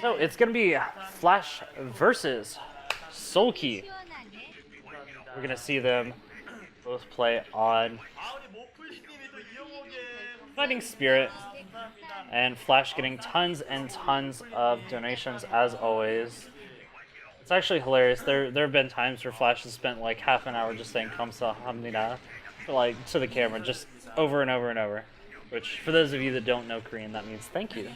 So it's going to be Flash versus Soulkey. We're going to see them both play on Fighting Spirit, and Flash getting tons and tons of donations as always. It's actually hilarious. There have been times where Flash has spent like half an hour just saying "Kamsahamnida," like to the camera, just over and over and over. Which, for those of you that don't know Korean, that means thank you.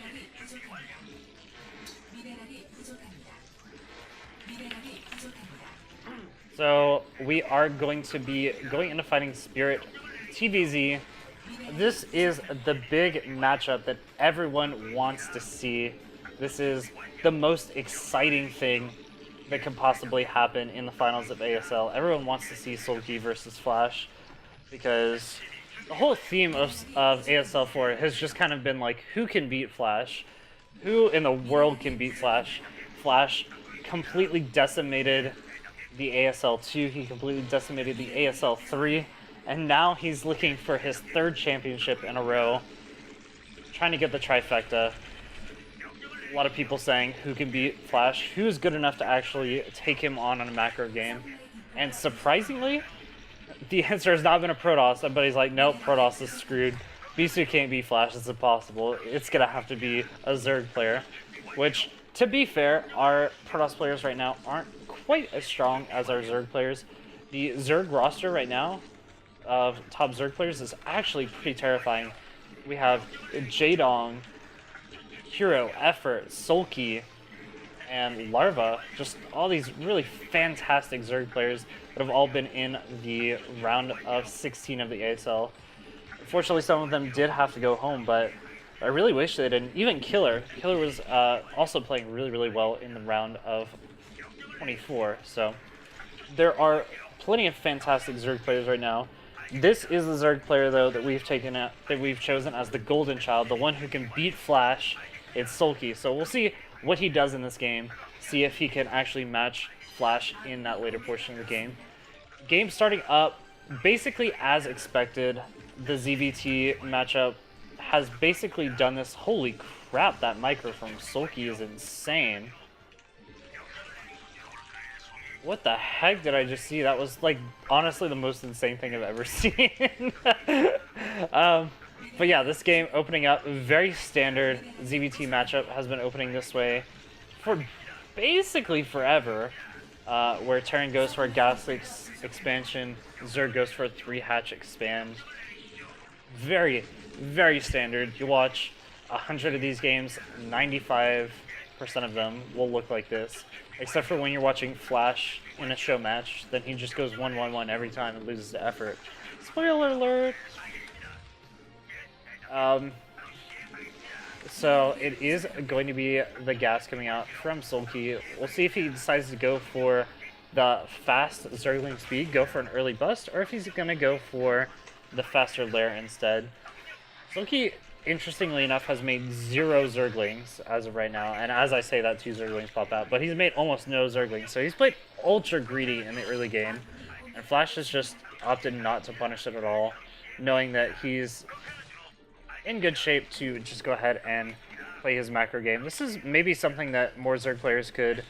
So we are going to be going into Fighting Spirit TVZ. This is the big matchup that everyone wants to see. This is the most exciting thing that could possibly happen in the finals of ASL. Everyone wants to see Soulkey versus Flash because the whole theme of ASL 4 has just kind of been like, who can beat Flash? Who in the world can beat Flash? Flash completely decimated the ASL 2, he completely decimated the ASL 3, and now he's looking for his third championship in a row, trying to get the trifecta. A lot of people saying who can beat Flash, who's good enough to actually take him on a macro game, and surprisingly, the answer has not been a Protoss. Everybody's like, nope, Protoss is screwed. Bisu can't beat Flash, it's impossible. It's gonna have to be a Zerg player, which, to be fair, our Protoss players right now aren't quite as strong as our Zerg players. The Zerg roster right now of top Zerg players is actually pretty terrifying. We have Jaedong, Hero, Effort, Soulkey, and Larva, just all these really fantastic Zerg players that have all been in the round of 16 of the ASL. Unfortunately, some of them did have to go home, but I really wish they didn't. Even Killer. Killer was also playing really, really well in the round of 24. So there are plenty of fantastic Zerg players right now. This is the Zerg player though that we've chosen as the golden child, the one who can beat Flash. It's Soulkey. So we'll see what he does in this game. See if he can actually match Flash in that later portion of the game. Game starting up basically as expected. The ZVT matchup has basically done this. Holy crap, that micro from Soulkey is insane. What the heck did I just see? That was, like, honestly the most insane thing I've ever seen. But yeah, this game opening up, very standard ZVT matchup has been opening this way for basically forever, where Terran goes for a Gas expansion, Zerg goes for a 3-hatch expand. Very, very standard. You watch 100 of these games, 95% of them will look like this. Except for when you're watching Flash in a show match, then he just goes 1-1-1 every time and loses to Effort. Spoiler alert! So it is going to be the gas coming out from Soulkey. We'll see if he decides to go for the fast Zergling speed, go for an early bust, or if he's going to go for the faster lair instead. Soulkey, interestingly enough, has made 0 Zerglings as of right now, and as I say that, 2 Zerglings pop out, but he's made almost no Zerglings, so he's played ultra greedy in the early game, and Flash has just opted not to punish it at all, knowing that he's in good shape to just go ahead and play his macro game. This is maybe something that more Zerg players could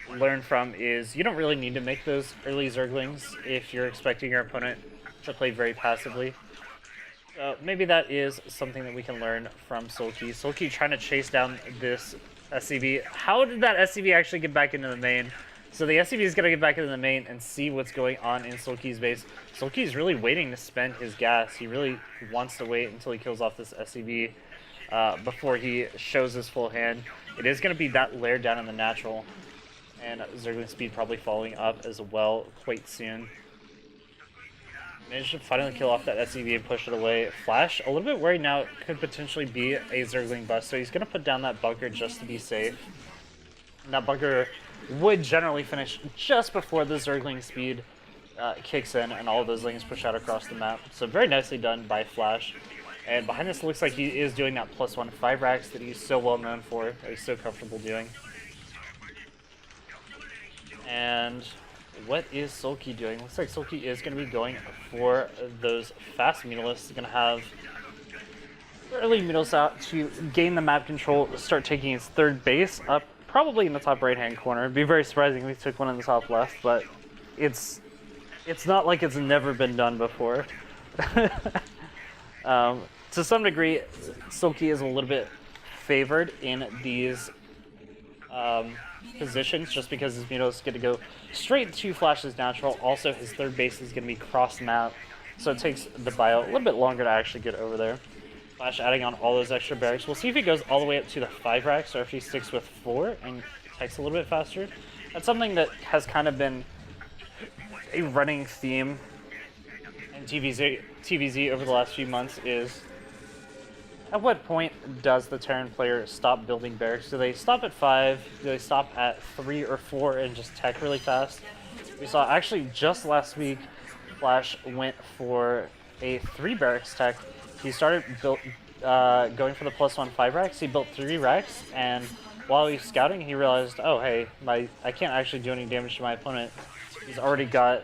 learn from, is you don't really need to make those early Zerglings if you're expecting your opponent to play very passively. Maybe that is something that we can learn from Soulkey. Soulkey trying to chase down this SCV. How did that SCV actually get back into the main? So the SCV is going to get back into the main and see what's going on in Soulkey's base. Soulkey's really waiting to spend his gas. He really wants to wait until he kills off this SCV before he shows his full hand. It is going to be that lair down in the natural, and Zergling speed probably following up as well quite soon. Managed to finally kill off that SCV and push it away. Flash, a little bit worried now, it could potentially be a Zergling bust, so he's going to put down that bunker just to be safe. And that bunker would generally finish just before the Zergling speed kicks in and all of those lanes push out across the map. So very nicely done by Flash. And behind this, looks like he is doing that +1 5 racks that he's so well known for, that he's so comfortable doing. And what is Soulkey doing? Looks like Soulkey is going to be going for those fast Mutalisks. He's going to have early Middles out to gain the map control, start taking his third base up, probably in the top right-hand corner. It'd be very surprising if he took one in the top left, but it's not like it's never been done before. To some degree, Soulkey is a little bit favored in these positions just because his Middles get to go straight to Flash's natural. Also, his third base is going to be cross-map, so it takes the bio a little bit longer to actually get over there. Flash adding on all those extra barracks. We'll see if he goes all the way up to the 5 racks or if he sticks with 4 and takes a little bit faster. That's something that has kind of been a running theme in TVZ over the last few months is, at what point does the Terran player stop building barracks? Do they stop at 5? Do they stop at 3 or 4 and just tech really fast? We saw actually just last week, Flash went for a 3 barracks tech. He started going for the +1 5 racks. He built 3 racks, and while he was scouting, he realized, oh hey, I can't actually do any damage to my opponent. He's already got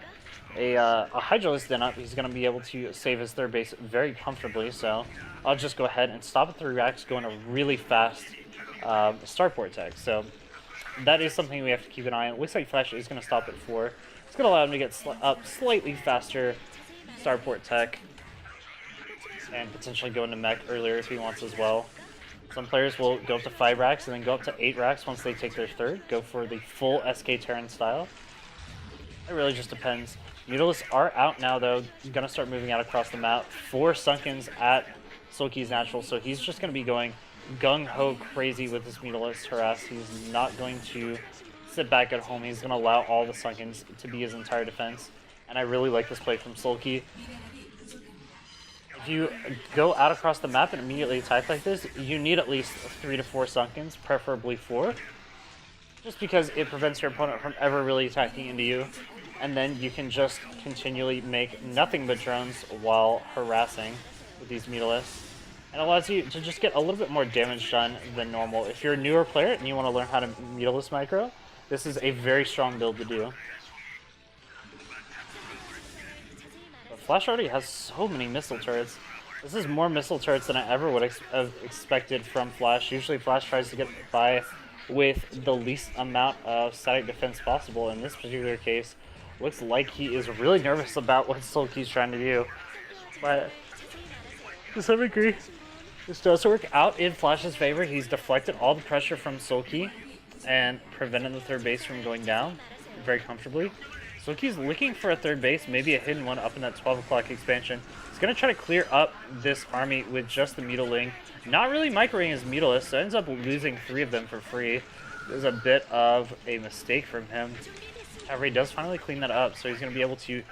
a Hydralisk den up. He's going to be able to save his third base very comfortably, so I'll just go ahead and stop at 3 racks, go in a really fast starport tech. So that is something we have to keep an eye on. It looks like Flash is going to stop at 4. It's going to allow him to get up slightly faster starport tech and potentially go into mech earlier if he wants as well. Some players will go up to 5 racks and then go up to 8 racks once they take their third, go for the full SK Terran style. It really just depends. Mutalisks are out now though, gonna start moving out across the map. 4 Sunkens at Soulkey's natural, so he's just gonna be going gung-ho crazy with his Mutalisk harass. He's not going to sit back at home. He's gonna allow all the Sunkens to be his entire defense. And I really like this play from Soulkey. If you go out across the map and immediately attack like this, you need at least 3 to 4 Sunkens, preferably 4. Just because it prevents your opponent from ever really attacking into you. And then you can just continually make nothing but drones while harassing with these Mutalisks. And allows you to just get a little bit more damage done than normal. If you're a newer player and you want to learn how to Mutalisk micro, this is a very strong build to do. Flash already has so many missile turrets. This is more missile turrets than I ever would have expected from Flash. Usually Flash tries to get by with the least amount of static defense possible. In this particular case, looks like he is really nervous about what Soulkey's trying to do. But to some degree, this does work out in Flash's favor. He's deflected all the pressure from Soulkey and prevented the third base from going down very comfortably. Soulkey's looking for a third base, maybe a hidden one up in that 12 o'clock expansion. He's going to try to clear up this army with just the Mutiling. Not really microing his Mutalisk, so ends up losing 3 of them for free. It was a bit of a mistake from him. However, he does finally clean that up, so he's going to be able to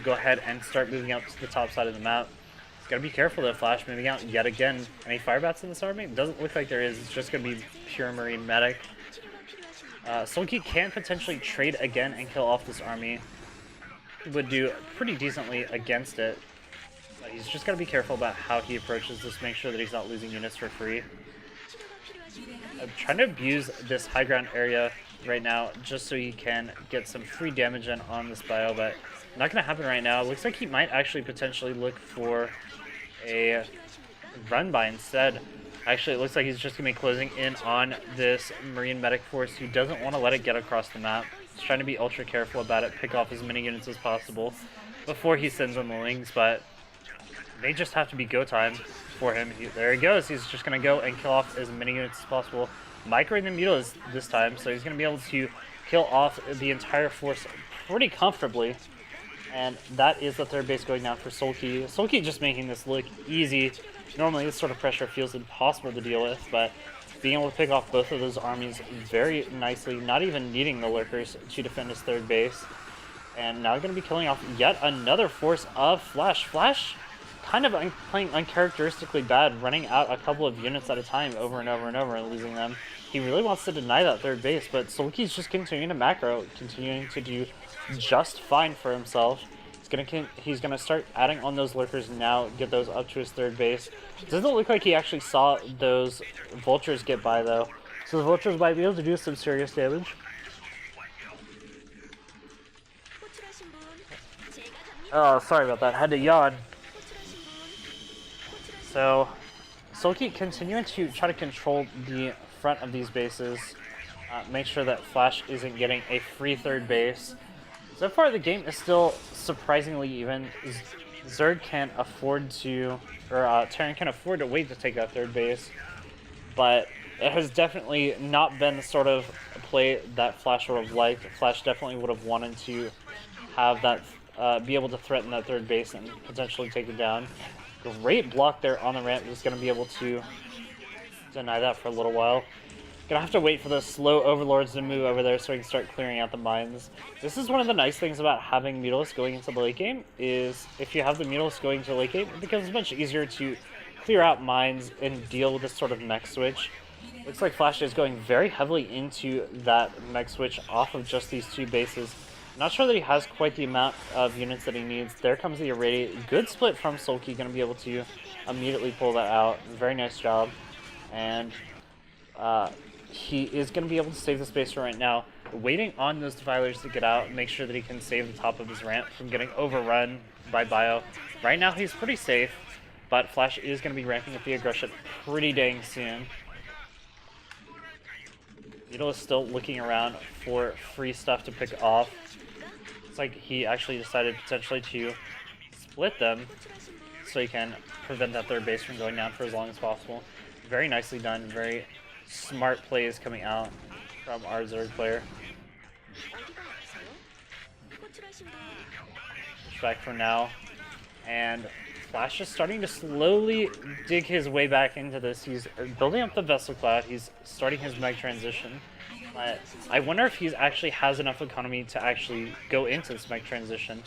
go ahead and start moving out to the top side of the map. He's got to be careful though, Flash moving out yet again. Any firebats in this army? It doesn't look like there is. It's just going to be pure Marine medic. Soulkey can potentially trade again and kill off this army. He would do pretty decently against it. But he's just got to be careful about how he approaches this, make sure that he's not losing units for free. I'm trying to abuse this high ground area right now just so he can get some free damage in on this bio, but not going to happen right now. It looks like he might actually potentially look for a run by instead. Actually, it looks like he's just going to be closing in on this Marine medic force who doesn't want to let it get across the map. He's trying to be ultra careful about it, pick off as many units as possible before he sends in the wings, but they just have to be go time for him. There he goes. He's just going to go and kill off as many units as possible. Microing the Mutalisks this time, so he's going to be able to kill off the entire force pretty comfortably. And that is the third base going down for Soulkey. Soulkey just making this look easy. Normally this sort of pressure feels impossible to deal with, but being able to pick off both of those armies very nicely, not even needing the lurkers to defend his third base. And now going to be killing off yet another force of Flash. Flash kind of playing uncharacteristically bad, running out a couple of units at a time over and over and over and losing them. He really wants to deny that third base, but Soulkey's just continuing to macro, continuing to do just fine for himself. He's gonna start adding on those lurkers now, get those up to his third base. It doesn't look like he actually saw those vultures get by though, so the vultures might be able to do some serious damage. Oh, sorry about that. Had to yawn. So Soulkey continuing to try to control the front of these bases, make sure that Flash isn't getting a free third base. So far, the game is still surprisingly even. Zerg can afford to, or Terran can afford to wait to take that third base, but it has definitely not been the sort of play that Flash would have liked. Flash definitely would have wanted to have that, be able to threaten that third base and potentially take it down. Great block there on the ramp. Just going to be able to deny that for a little while. Gonna have to wait for the slow overlords to move over there so we can start clearing out the mines. This is one of the nice things about having Mutalisk going into the late game, is if you have the Mutalisk going into the late game, it becomes much easier to clear out mines and deal with this sort of mech switch. Looks like Flash is going very heavily into that mech switch off of just these two bases. Not sure that he has quite the amount of units that he needs. There comes the irradiate. Good split from Soulkey, gonna be able to immediately pull that out. Very nice job. And he is going to be able to save the space right now, waiting on those defilers to get out, make sure that he can save the top of his ramp from getting overrun by Bio. Right now he's pretty safe, but Flash is going to be ramping up the aggression pretty dang soon. Needle is still looking around for free stuff to pick off. It's like he actually decided potentially to split them so he can prevent that third base from going down for as long as possible. Very nicely done, very smart plays coming out from our Zerg player. Push back for now. And Flash is starting to slowly dig his way back into this. He's building up the Vessel Cloud. He's starting his Meg transition. But I wonder if he actually has enough economy to actually go into this Meg transition.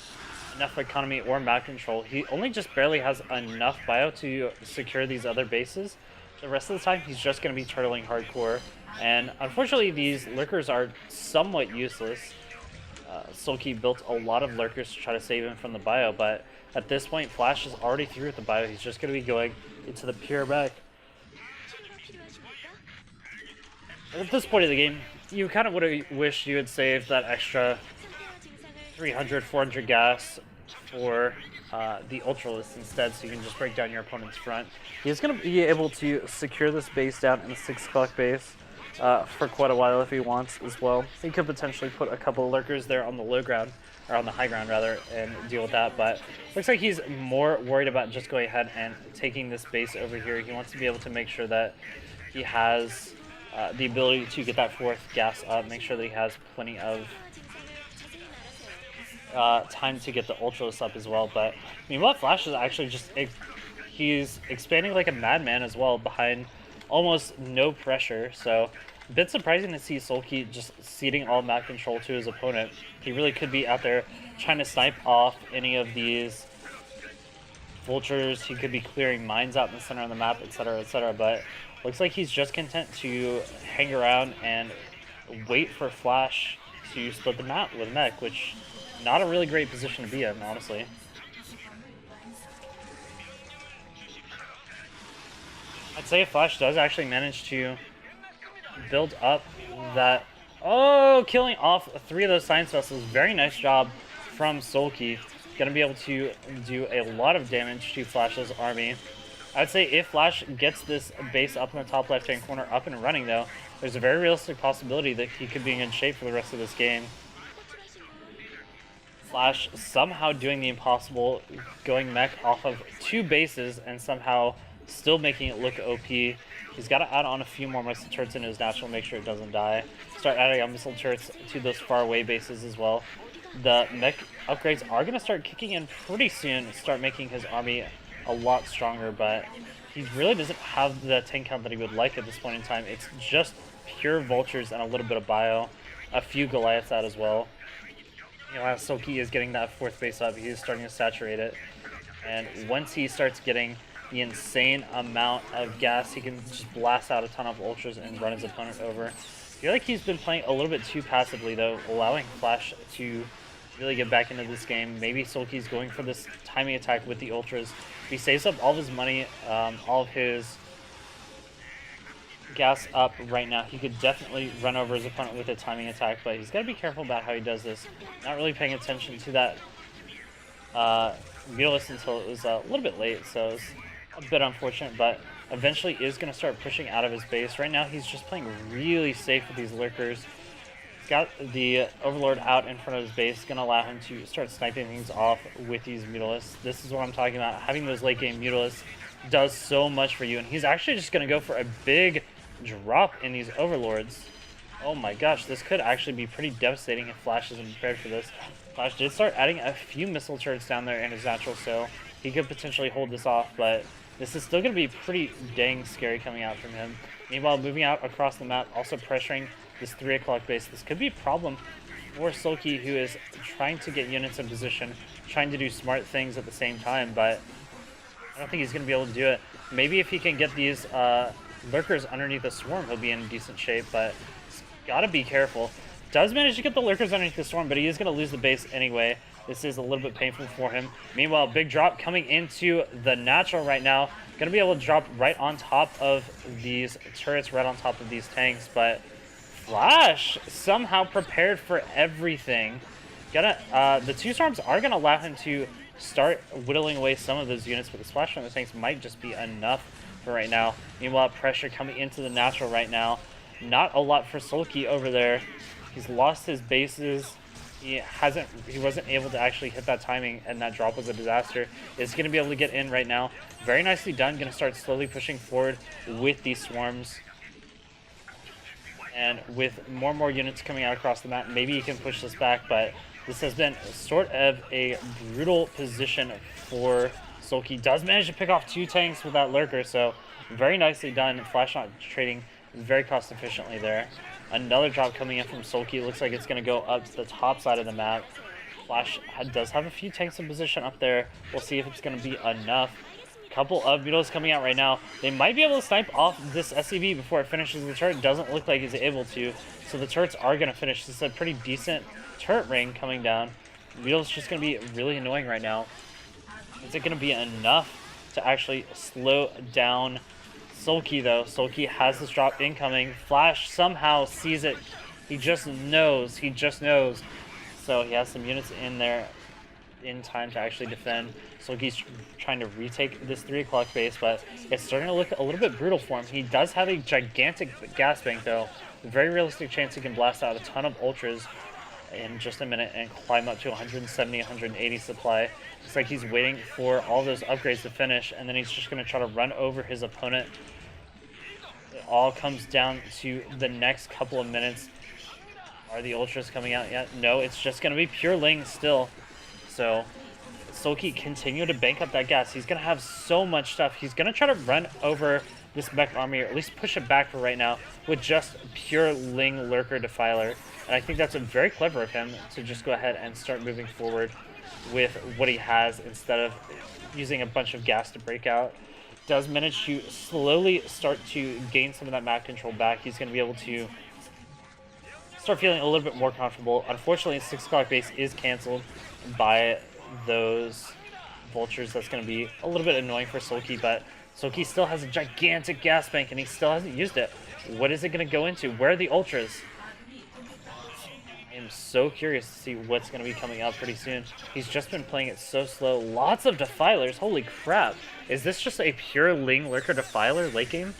Enough economy or map control. He only just barely has enough bio to secure these other bases. The rest of the time, he's just going to be turtling hardcore. And unfortunately, these lurkers are somewhat useless. Soulkey built a lot of lurkers to try to save him from the bio, but at this point, Flash is already through with the bio. He's just going to be going into the pure back. At this point of the game, you kind of would have wished you had saved that extra 300, 400 gas for the Ultralisk instead, so you can just break down your opponent's front. He's going to be able to secure this base down in the 6 o'clock base for quite a while if he wants as well. He could potentially put a couple of lurkers there on the low ground, or on the high ground rather, and deal with that, but looks like he's more worried about just going ahead and taking this base over here. He wants to be able to make sure that he has the ability to get that 4th gas up, make sure that he has plenty of time to get the Ultras up as well. But I mean, what Flash is actually just he's expanding like a madman as well, behind almost no pressure. So a bit surprising to see Soulkey just ceding all map control to his opponent. He really could be out there trying to snipe off any of these vultures. He could be clearing mines out in the center of the map, etc., etc. But looks like he's just content to hang around and wait for Flash to split the map with mech, which not a really great position to be in, honestly. I'd say if Flash does actually manage to build up that... Oh, killing off 3 of those science vessels. Very nice job from Soulkey. Going to be able to do a lot of damage to Flash's army. I'd say if Flash gets this base up in the top left-hand corner up and running, though, there's a very realistic possibility that he could be in good shape for the rest of this game. Flash somehow doing the impossible, going mech off of 2 bases and somehow still making it look OP. He's got to add on a few more missile turrets into his natural, make sure it doesn't die. Start adding on missile turrets to those far away bases as well. The mech upgrades are going to start kicking in pretty soon, start making his army a lot stronger, but he really doesn't have the tank count that he would like at this point in time. It's just pure vultures and a little bit of bio, a few Goliaths out as well. You know, as Soulkey is getting that 4th base up, he is starting to saturate it. And once he starts getting the insane amount of gas, he can just blast out a ton of ultras and run his opponent over. I feel like he's been playing a little bit too passively, though, allowing Flash to really get back into this game. Maybe Soulkey's going for this timing attack with the ultras. If he saves up all of his money, all of his gas up right now, he could definitely run over his opponent with a timing attack, but he's got to be careful about how he does this. Not really paying attention to that Mutalisk until it was a little bit late, so it's a bit unfortunate, but eventually is going to start pushing out of his base. Right now, he's just playing really safe with these lurkers. He's got the Overlord out in front of his base, going to allow him to start sniping things off with these Mutalisks. This is what I'm talking about. Having those late game Mutalisks does so much for you, and he's actually just going to go for a big drop in these Overlords. Oh my gosh, this could actually be pretty devastating if Flash isn't prepared for this. Flash did start adding a few missile turrets down there in his natural, so he could potentially hold this off, but this is still going to be pretty dang scary coming out from him. Meanwhile, moving out across the map, also pressuring this 3 o'clock base. This could be a problem for Soulkey, who is trying to get units in position, trying to do smart things at the same time, but I don't think he's going to be able to do it. Maybe if he can get these lurkers underneath the swarm, he'll be in decent shape, but he's got to be careful. Does manage to get the lurkers underneath the swarm, but he is going to lose the base anyway. This is a little bit painful for him. Meanwhile, big drop coming into the natural right now. Going to be able to drop right on top of these turrets, right on top of these tanks, but Flash somehow prepared for everything. The 2 storms are going to allow him to start whittling away some of those units, but the splash from the tanks might just be enough for right now. Meanwhile, pressure coming into the natural right now. Not a lot for Soulkey over there. He's lost his bases. He wasn't able to actually hit that timing, and that drop was a disaster. Is going to be able to get in right now. Very nicely done. Going to start slowly pushing forward with these swarms. And with more and more units coming out across the map, maybe he can push this back, but this has been sort of a brutal position for Soulkey. Does manage to pick off 2 tanks with that lurker, so very nicely done. Flash not trading very cost efficiently there. Another drop coming in from Soulkey. Looks like it's going to go up to the top side of the map. Flash does have a few tanks in position up there. We'll see if it's going to be enough. Couple of Beetles coming out right now. They might be able to snipe off this SCV before it finishes the turret. Doesn't look like he's able to. So the turrets are going to finish. This is a pretty decent turret ring coming down. Beetle's just going to be really annoying right now. Is it going to be enough to actually slow down Soulkey, though? Soulkey has this drop incoming. Flash somehow sees it. He just knows. He just knows. So he has some units in there in time to actually defend. Soulkey's trying to retake this 3 o'clock base, but it's starting to look a little bit brutal for him. He does have a gigantic gas bank, though. A very realistic chance he can blast out a ton of ultras in just a minute and climb up to 170, 180 supply. Looks like he's waiting for all those upgrades to finish, and then he's just going to try to run over his opponent. It all comes down to the next couple of minutes. Are the ultras coming out yet? No, it's just going to be pure Ling still. So Soulkey continue to bank up that gas. He's going to have so much stuff. He's going to try to run over this mech army, or at least push it back for right now, with just pure Ling Lurker Defiler. And I think that's very clever of him to just go ahead and start moving forward with what he has instead of using a bunch of gas to break out. Does manage to slowly start to gain some of that map control back. He's going to be able to start feeling a little bit more comfortable. Unfortunately, 6 o'clock base is canceled by those vultures. That's going to be a little bit annoying for Soulkey, but Soulkey still has a gigantic gas bank and he still hasn't used it. What is it going to go into? Where are the ultras? I'm so curious to see what's going to be coming out pretty soon. He's just been playing it so slow. Lots of Defilers. Holy crap. Is this just a pure Ling Lurker Defiler late game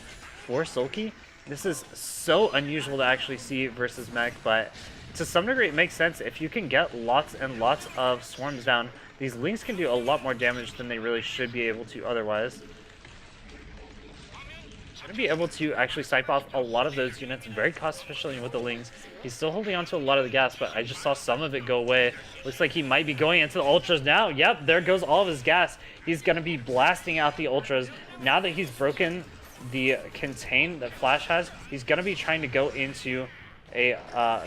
for Soulkey? This is so unusual to actually see versus mech, but to some degree it makes sense. If you can get lots and lots of swarms down, these Lings can do a lot more damage than they really should be able to otherwise. Going to be able to actually snipe off a lot of those units very cost efficiently with the Lings. He's still holding on to a lot of the gas, but I just saw some of it go away. Looks like he might be going into the ultras now. Yep, there goes all of his gas. He's going to be blasting out the ultras. Now that he's broken the contain that Flash has, he's going to be trying to go into a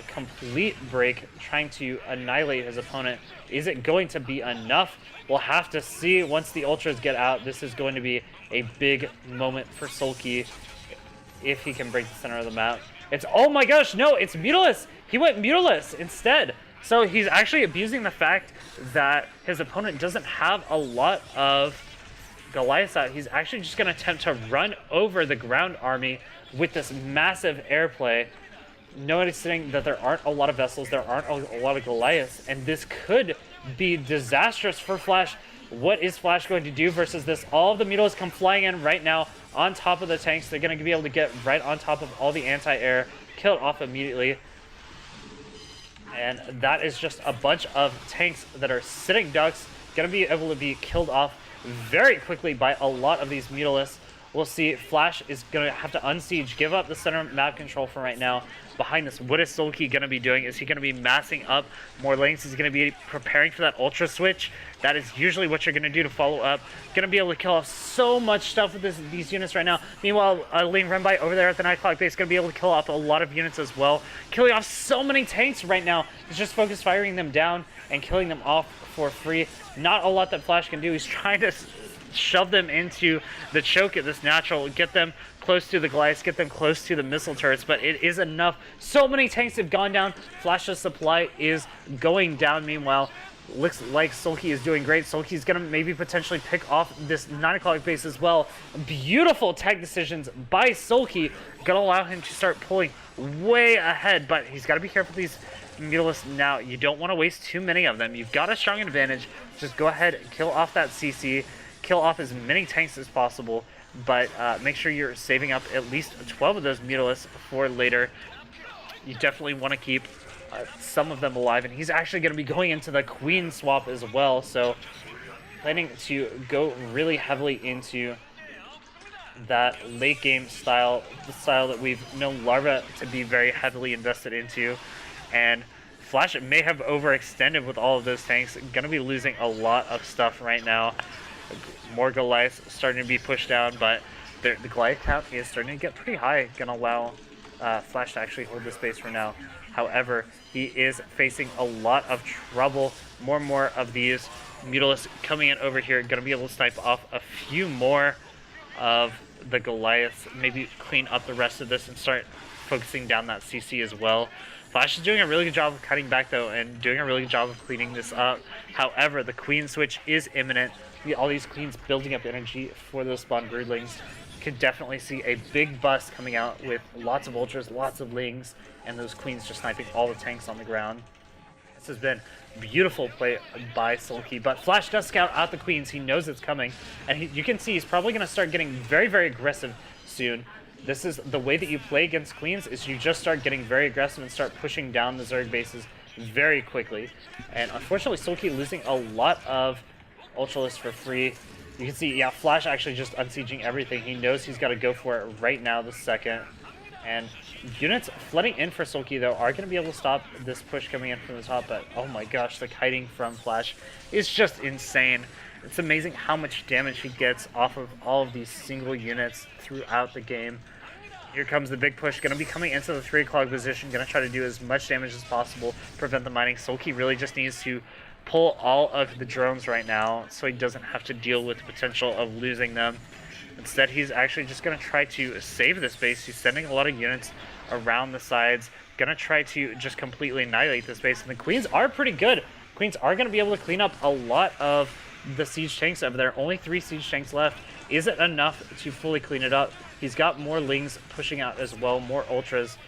complete break, trying to annihilate his opponent. Is it going to be enough? We'll have to see once the ultras get out. This is going to be a big moment for Soulkey if he can break the center of the map. It's, oh my gosh, no, it's Mutalist. He went Mutalist instead. So he's actually abusing the fact that his opponent doesn't have a lot of Goliaths out. He's actually just going to attempt to run over the ground army with this massive airplay, noticing that there aren't a lot of vessels, there aren't a lot of Goliaths, and this could be disastrous for Flash. What is Flash going to do versus this? All of the Mutilas come flying in right now on top of the tanks. They're going to be able to get right on top of all the anti-air, kill it off immediately. And that is just a bunch of tanks that are sitting ducks, going to be able to be killed off very quickly by a lot of these Mutilas. We'll see. Flash is going to have to unsiege, give up the center map control for right now. Behind this, what is Soulkey going to be doing? Is he going to be massing up more lanes? He's going to be preparing for that ultra switch. That is usually what you're going to do to follow up. Going to be able to kill off so much stuff with these units right now. Meanwhile, lane run by over there at the 9 o'clock base, going to be able to kill off a lot of units as well. Killing off so many tanks right now. He's just focused firing them down and killing them off for free. Not a lot that Flash can do. He's trying to shove them into the choke at this natural, get them close to the Goliaths, get them close to the missile turrets, but it is enough. So many tanks have gone down. Flash's supply is going down. Meanwhile, looks like Soulkey is doing great. Soulkey's gonna maybe potentially pick off this 9 o'clock base as well. Beautiful tech decisions by Soulkey, gonna allow him to start pulling way ahead, but he's got to be careful with these Mutilas now. You don't want to waste too many of them. You've got a strong advantage. Just go ahead and kill off that CC, kill off as many tanks as possible, but make sure you're saving up at least 12 of those Mutilas for later. You definitely want to keep some of them alive, and he's actually going to be going into the Queen swap as well, so planning to go really heavily into that late game style, the style that we've known Larva to be very heavily invested into. And Flash may have overextended with all of those tanks. Going to be losing a lot of stuff right now. More Goliaths starting to be pushed down, but the Goliath count is starting to get pretty high. Going to allow Flash to actually hold this base for now. However, he is facing a lot of trouble. More and more of these Mutilas coming in over here. Going to be able to snipe off a few more of the Goliaths. Maybe clean up the rest of this and start focusing down that CC as well. Flash is doing a really good job of cutting back though, and doing a really good job of cleaning this up. However, the Queen switch is imminent. All these Queens building up energy for those spawn broodlings. Could definitely see a big bust coming out with lots of ultras, lots of lings, and those Queens just sniping all the tanks on the ground. This has been beautiful play by Soulkey, but Flash does scout out the Queens. He knows it's coming, and you can see he's probably going to start getting very, very aggressive soon. This is the way that you play against Queens, is you just start getting very aggressive and start pushing down the Zerg bases very quickly. And unfortunately, Soulkey losing a lot of Ultralists for free. You can see, yeah, Flash actually just unsieging everything. He knows he's got to go for it right now the second. And units flooding in for Soulkey, though, are going to be able to stop this push coming in from the top. But, oh my gosh, the kiting from Flash is just insane. It's amazing how much damage he gets off of all of these single units throughout the game. Here comes the big push, going to be coming into the 3 o'clock position, going to try to do as much damage as possible, prevent the mining. Soulkey really just needs to pull all of the drones right now so he doesn't have to deal with the potential of losing them. Instead, he's actually just going to try to save this base. He's sending a lot of units around the sides, going to try to just completely annihilate this base. And the Queens are pretty good. Queens are going to be able to clean up a lot of the siege tanks over there. Only 3 siege tanks left. Is it enough to fully clean it up? He's got more lings pushing out as well, more ultras.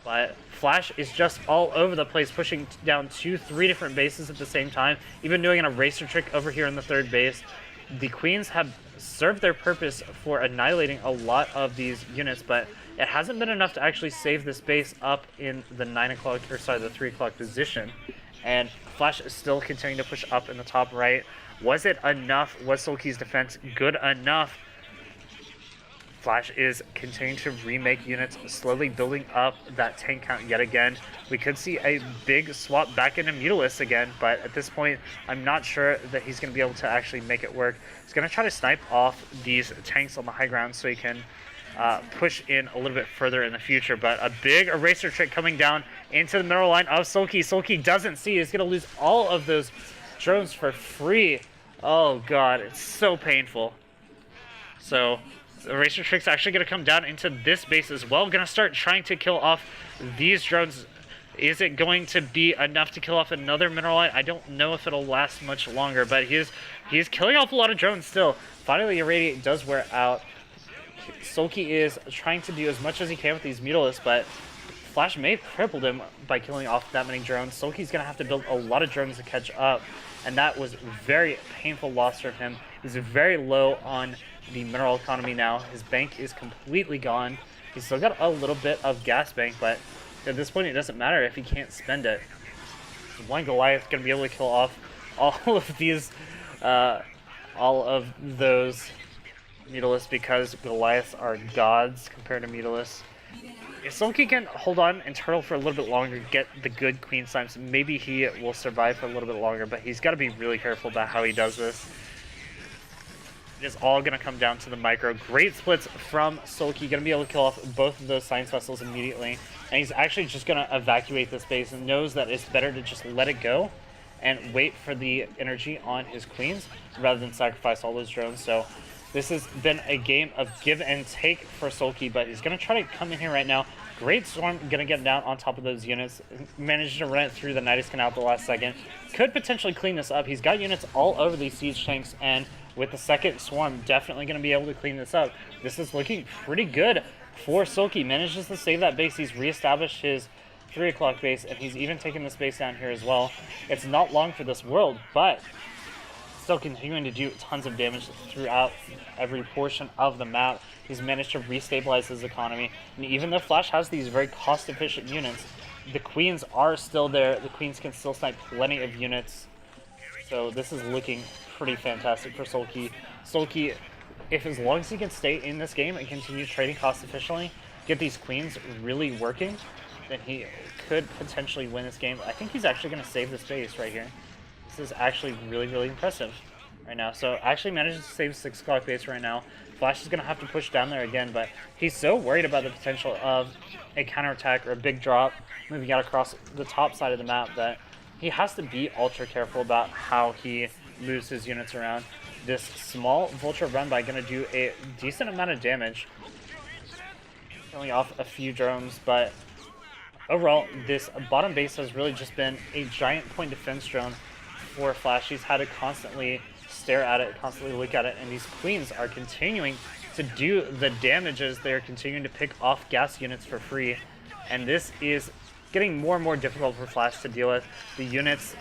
But Flash is just all over the place, pushing down 2-3 different bases at the same time, even doing an eraser trick over here in the 3rd base. The Queens have served their purpose for annihilating a lot of these units, but it hasn't been enough to actually save this base up in the 9 o'clock, or sorry, the 3 o'clock position. And Flash is still continuing to push up in the top right. Was it enough? Was Soulkey's defense good enough? Flash is continuing to remake units, slowly building up that tank count yet again. We could see a big swap back into Mutilis again, but at this point, I'm not sure that he's going to be able to actually make it work. He's going to try to snipe off these tanks on the high ground so he can push in a little bit further in the future. But a big eraser trick coming down into the middle line of Soulkey. Soulkey doesn't see. He's going to lose all of those drones for free. Oh god, it's so painful. So the eraser trick's actually going to come down into this base as well. Going to start trying to kill off these drones. Is it going to be enough to kill off another mineral line? I don't know if it'll last much longer, but he is killing off a lot of drones still. Finally, Irradiate does wear out. Soulkey is trying to do as much as he can with these Mutilis, but Flash may have crippled him by killing off that many drones. Soulkey's going to have to build a lot of drones to catch up. and that was very painful loss for him. He's very low on the mineral economy now. His bank is completely gone. He's still got a little bit of gas bank, but at this point it doesn't matter if he can't spend it. One Goliath going to be able to kill off all of these, all of those Mutalisks, because Goliaths are gods compared to Mutalisks. If Soulkey can hold on and turtle for a little bit longer, get the good queen slimes, maybe he will survive for a little bit longer, but he's got to be really careful about how he does this. It is all going to come down to the micro. Great splits from Soulkey, going to be able to kill off both of those science vessels immediately, and he's actually just going to evacuate this base and knows that it's better to just let it go and wait for the energy on his queens rather than sacrifice all those drones. So this has been a game of give and take for Soulkey, but he's going to try to come in here right now. Great Storm going to get down on top of those units. Managed to run it through the Nidus Canal at the last second. Could potentially clean this up. He's got units all over these siege tanks, and with the second Swarm, definitely going to be able to clean this up. This is looking pretty good for Soulkey. Manages to save that base. He's reestablished his 3 o'clock base, and he's even taken this base down here as well. It's not long for this world, but still continuing to do tons of damage throughout every portion of the map. He's managed to restabilize his economy, and even though Flash has these very cost-efficient units, the queens are still there. The queens can still snipe plenty of units, so this is looking pretty fantastic for Soulkey. Soulkey, if as long as he can stay in this game and continue trading cost efficiently, get these queens really working, then he could potentially win this game. I think he's actually going to save this base right here. This is actually really, really impressive right now. So actually manages to save 6 o'clock base right now. Flash is going to have to push down there again, but he's so worried about the potential of a counterattack or a big drop moving out across the top side of the map that he has to be ultra careful about how he moves his units around. This small Vulture run by going to do a decent amount of damage, killing off a few drones, but overall this bottom base has really just been a giant point defense drone for Flash. He's had to constantly stare at it, constantly look at it, and these queens are continuing to do the damages. They're continuing to pick off gas units for free, and this is getting more and more difficult for Flash to deal with. The units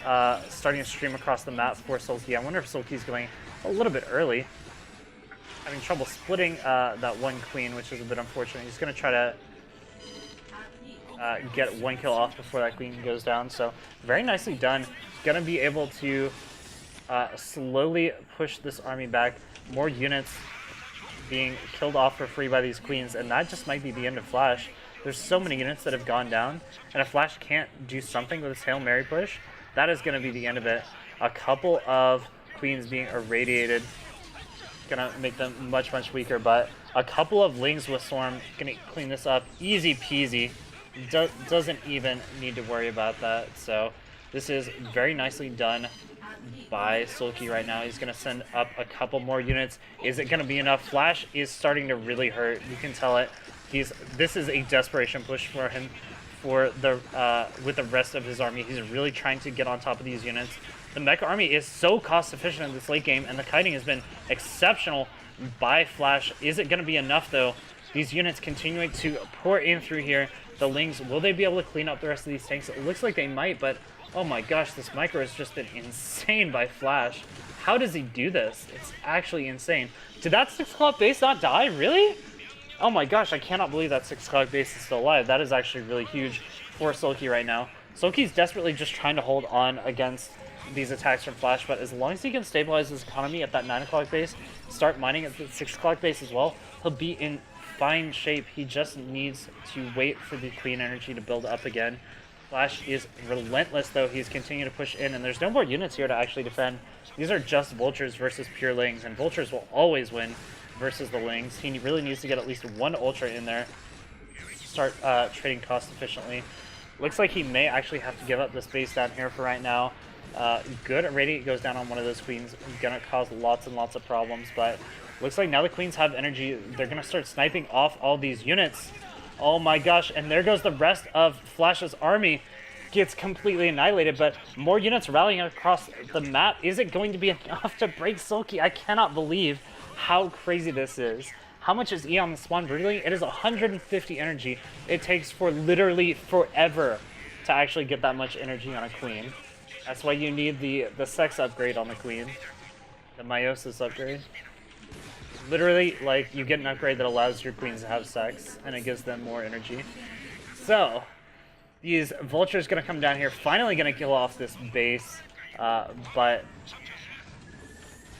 starting to stream across the map for Soulkey. I wonder if Soulkey's going a little bit early, having trouble splitting that one queen, which is a bit unfortunate. He's going to try to get one kill off before that queen goes down, so very nicely done. Going to be able to slowly push this army back. More units being killed off for free by these queens, and that just might be the end of Flash. There's so many units that have gone down, and if Flash can't do something with his Hail Mary push, that is going to be the end of it. A couple of queens being irradiated, going to make them much, much weaker, but a couple of Lings with Swarm going to clean this up. Easy peasy. Doesn't even need to worry about that, so this is very nicely done by Soulkey right now. He's going to send up a couple more units. Is it going to be enough? Flash is starting to really hurt. You can tell it. This is a desperation push for him for the with the rest of his army. He's really trying to get on top of these units. The Mech army is so cost efficient in this late game, and the kiting has been exceptional by Flash. Is it going to be enough though? These units continuing to pour in through here. The Lings, will they be able to clean up the rest of these tanks? It looks like they might, but oh my gosh, this micro has just been insane by Flash. How does he do this? It's actually insane. Did that 6 o'clock base not die? Really? Oh my gosh, I cannot believe that 6 o'clock base is still alive. That is actually really huge for Soulkey right now. Soulkey's desperately just trying to hold on against these attacks from Flash, but as long as he can stabilize his economy at that 9 o'clock base, start mining at the 6 o'clock base as well, he'll be in fine shape. He just needs to wait for the queen energy to build up again. Flash is relentless though. He's continuing to push in, and there's no more units here to actually defend. These are just Vultures versus pure Lings, and Vultures will always win versus the Lings. He really needs to get at least one Ultra in there to start trading cost efficiently. Looks like he may actually have to give up this base down here for right now. Good Radiate goes down on one of those queens. Gonna cause lots and lots of problems, but looks like now the queens have energy. They're gonna start sniping off all these units. Oh my gosh, and there goes the rest of Flash's army. Gets completely annihilated, but more units rallying across the map. Is it going to be enough to break Soulkey? I cannot believe how crazy this is. How much is E on the spawn brutally? It is 150 energy. It takes for literally forever to actually get that much energy on a queen. That's why you need the sex upgrade on the queen. The meiosis upgrade. Literally, like, you get an upgrade that allows your queens to have sex, and it gives them more energy. So, these vultures gonna come down here, finally gonna kill off this base, but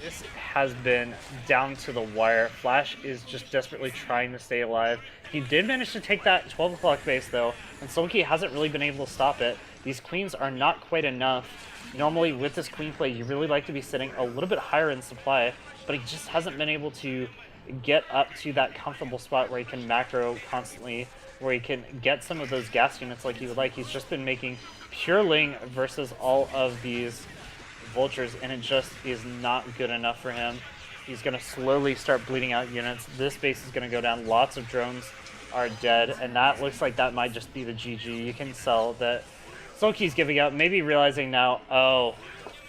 this has been down to the wire. Flash is just desperately trying to stay alive. He did manage to take that 12 o'clock base though, and Soulkey hasn't really been able to stop it. These queens are not quite enough. Normally with this queen play, you really like to be sitting a little bit higher in supply, but he just hasn't been able to get up to that comfortable spot where he can macro constantly, where he can get some of those gas units like he would like. He's just been making pure Ling versus all of these vultures, and it just is not good enough for him. He's going to slowly start bleeding out units. This base is going to go down. Lots of drones are dead, and that looks like that might just be the GG. You can tell that Soulkey's giving up, maybe realizing now, oh,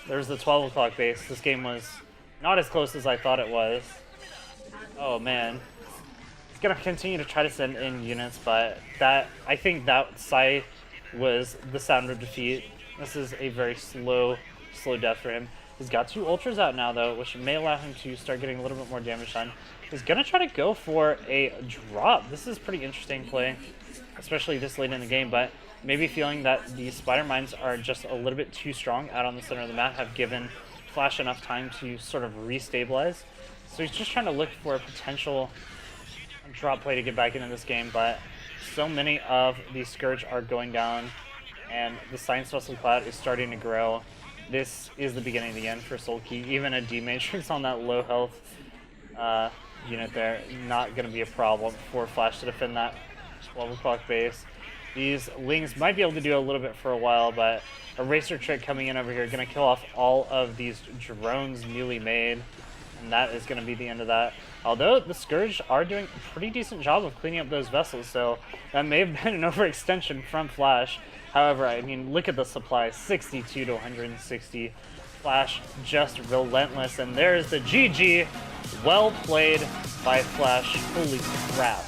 there's the 12 o'clock base. This game was not as close as I thought it was. Oh, man. He's going to continue to try to send in units, but that, I think that Sai was the sound of defeat. This is a very slow death for him. He's got 2 ultras out now though, which may allow him to start getting a little bit more damage done. He's gonna try to go for a drop. This is pretty interesting play, especially this late in the game, but maybe feeling that the spider mines are just a little bit too strong out on the center of the map, have given Flash enough time to sort of restabilize. So he's just trying to look for a potential drop play to get back into this game, but so many of these Scourge are going down, and the Science Vessel Cloud is starting to grow. This is the beginning of the end for Soulkey. Even a D-Matrix on that low health unit there, not going to be a problem for Flash to defend that 12 o'clock base. These Lings might be able to do a little bit for a while, but a Racer Trick coming in over here, going to kill off all of these drones newly made, and that is going to be the end of that. Although the Scourge are doing a pretty decent job of cleaning up those vessels, so that may have been an overextension from Flash. However, I mean, look at the supply, 62 to 160. Flash just relentless, and there's the GG. Well played by Flash. Holy crap.